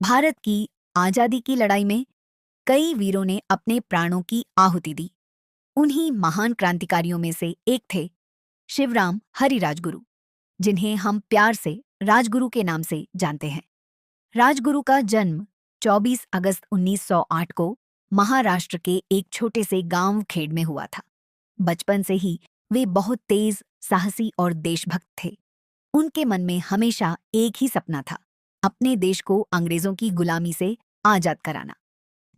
भारत की आजादी की लड़ाई में कई वीरों ने अपने प्राणों की आहुति दी। उन्हीं महान क्रांतिकारियों में से एक थे शिवराम हरि राजगुरु, जिन्हें हम प्यार से राजगुरु के नाम से जानते हैं। राजगुरु का जन्म 24 अगस्त 1908 को महाराष्ट्र के एक छोटे से गांव खेड़ में हुआ था। बचपन से ही वे बहुत तेज, साहसी और देशभक्त थे। उनके मन में हमेशा एक ही सपना था, अपने देश को अंग्रेजों की गुलामी से आजाद कराना।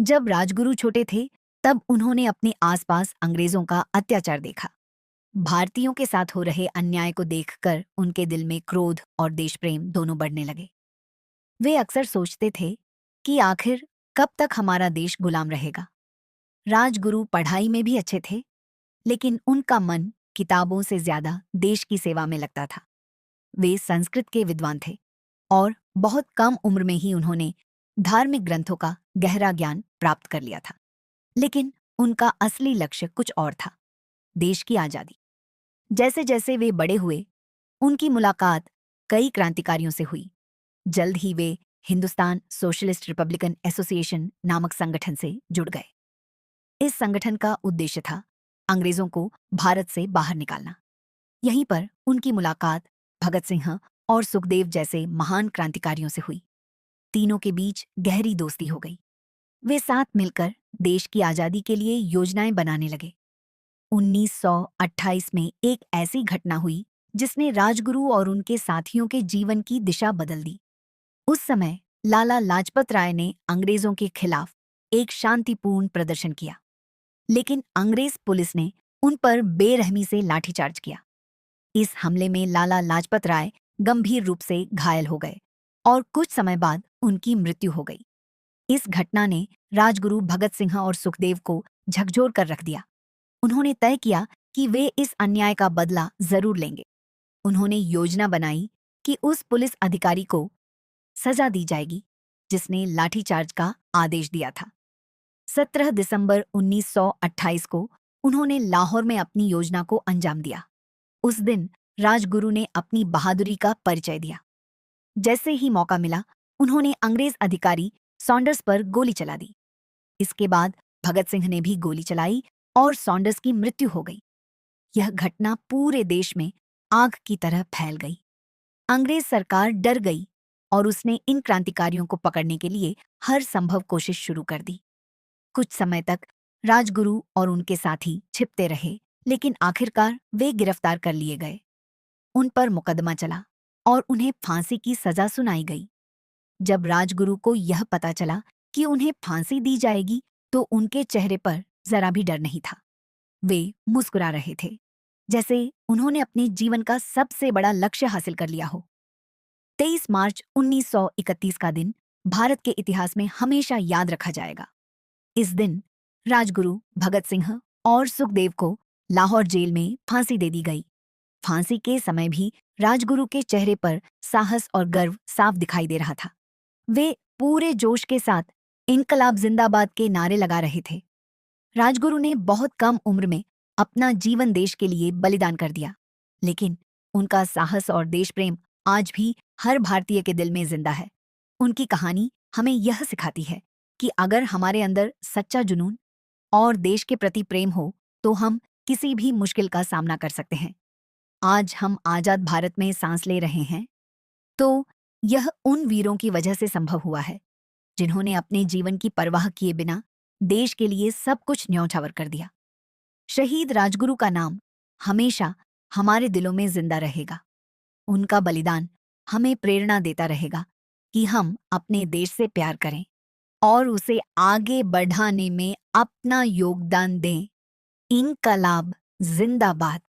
जब राजगुरु छोटे थे, तब उन्होंने अपने आसपास अंग्रेजों का अत्याचार देखा। भारतीयों के साथ हो रहे अन्याय को देखकर उनके दिल में क्रोध और देश प्रेम दोनों बढ़ने लगे। वे अक्सर सोचते थे कि आखिर कब तक हमारा देश गुलाम रहेगा। राजगुरु पढ़ाई में भी अच्छे थे, लेकिन उनका मन किताबों से ज्यादा देश की सेवा में लगता था। वे संस्कृत के विद्वान थे और बहुत कम उम्र में ही उन्होंने धार्मिक ग्रंथों का गहरा ज्ञान प्राप्त कर लिया था। लेकिन उनका असली लक्ष्य कुछ और था, देश की आजादी। जैसे जैसे वे बड़े हुए, उनकी मुलाकात कई क्रांतिकारियों से हुई। जल्द ही वे हिंदुस्तान सोशलिस्ट रिपब्लिकन एसोसिएशन नामक संगठन से जुड़ गए। इस संगठन का उद्देश्य था अंग्रेजों को भारत से बाहर निकालना। यहीं पर उनकी मुलाकात भगत सिंह और सुखदेव जैसे महान क्रांतिकारियों से हुई। तीनों के बीच गहरी दोस्ती हो गई। वे साथ मिलकर देश की आजादी के लिए योजनाएं बनाने लगे। 1928 में एक ऐसी घटना हुई जिसने राजगुरु और उनके साथियों के जीवन की दिशा बदल दी। उस समय लाला लाजपत राय ने अंग्रेजों के खिलाफ एक शांतिपूर्ण प्रदर्शन किया, लेकिन अंग्रेज पुलिस ने उन पर बेरहमी से लाठीचार्ज किया। इस हमले में लाला लाजपत राय गंभीर रूप से घायल हो गए और कुछ समय बाद उनकी मृत्यु हो गई। इस घटना ने राजगुरु भगत सिंह और सुखदेव को झकझोर कर रख दिया। उन्होंने तय किया कि वे इस अन्याय का बदला जरूर लेंगे। उन्होंने योजना बनाई कि उस पुलिस अधिकारी को सजा दी जाएगी जिसने लाठीचार्ज का आदेश दिया था। 17 दिसंबर 1928 को उन्होंने लाहौर में अपनी योजना को अंजाम दिया। उस दिन राजगुरु ने अपनी बहादुरी का परिचय दिया। जैसे ही मौका मिला, उन्होंने अंग्रेज अधिकारी सॉन्डर्स पर गोली चला दी। इसके बाद भगत सिंह ने भी गोली चलाई और सॉन्डर्स की मृत्यु हो गई। यह घटना पूरे देश में आग की तरह फैल गई। अंग्रेज सरकार डर गई और उसने इन क्रांतिकारियों को पकड़ने के लिए हर संभव कोशिश शुरू कर दी। कुछ समय तक राजगुरु और उनके साथी छिपते रहे, लेकिन आखिरकार वे गिरफ्तार कर लिए गए। उन पर मुकदमा चला और उन्हें फांसी की सजा सुनाई गई। जब राजगुरु को यह पता चला कि उन्हें फांसी दी जाएगी, तो उनके चेहरे पर जरा भी डर नहीं था। वे मुस्कुरा रहे थे, जैसे उन्होंने अपने जीवन का सबसे बड़ा लक्ष्य हासिल कर लिया हो। 23 मार्च 1931 का दिन भारत के इतिहास में हमेशा याद रखा जाएगा। इस दिन राजगुरु भगत सिंह और सुखदेव को लाहौर जेल में फांसी दे दी गई। फांसी के समय भी राजगुरु के चेहरे पर साहस और गर्व साफ दिखाई दे रहा था। वे पूरे जोश के साथ इनकलाब जिंदाबाद के नारे लगा रहे थे। राजगुरु ने बहुत कम उम्र में अपना जीवन देश के लिए बलिदान कर दिया, लेकिन उनका साहस और देश प्रेम आज भी हर भारतीय के दिल में जिंदा है। उनकी कहानी हमें यह सिखाती है कि अगर हमारे अंदर सच्चा जुनून और देश के प्रति प्रेम हो, तो हम किसी भी मुश्किल का सामना कर सकते हैं। आज हम आजाद भारत में सांस ले रहे हैं, तो यह उन वीरों की वजह से संभव हुआ है, जिन्होंने अपने जीवन की परवाह किए बिना देश के लिए सब कुछ न्यौछावर कर दिया। शहीद राजगुरु का नाम हमेशा हमारे दिलों में जिंदा रहेगा। उनका बलिदान हमें प्रेरणा देता रहेगा कि हम अपने देश से प्यार करें और उसे आगे बढ़ाने में अपना योगदान दें। इनकलाब जिंदाबाद।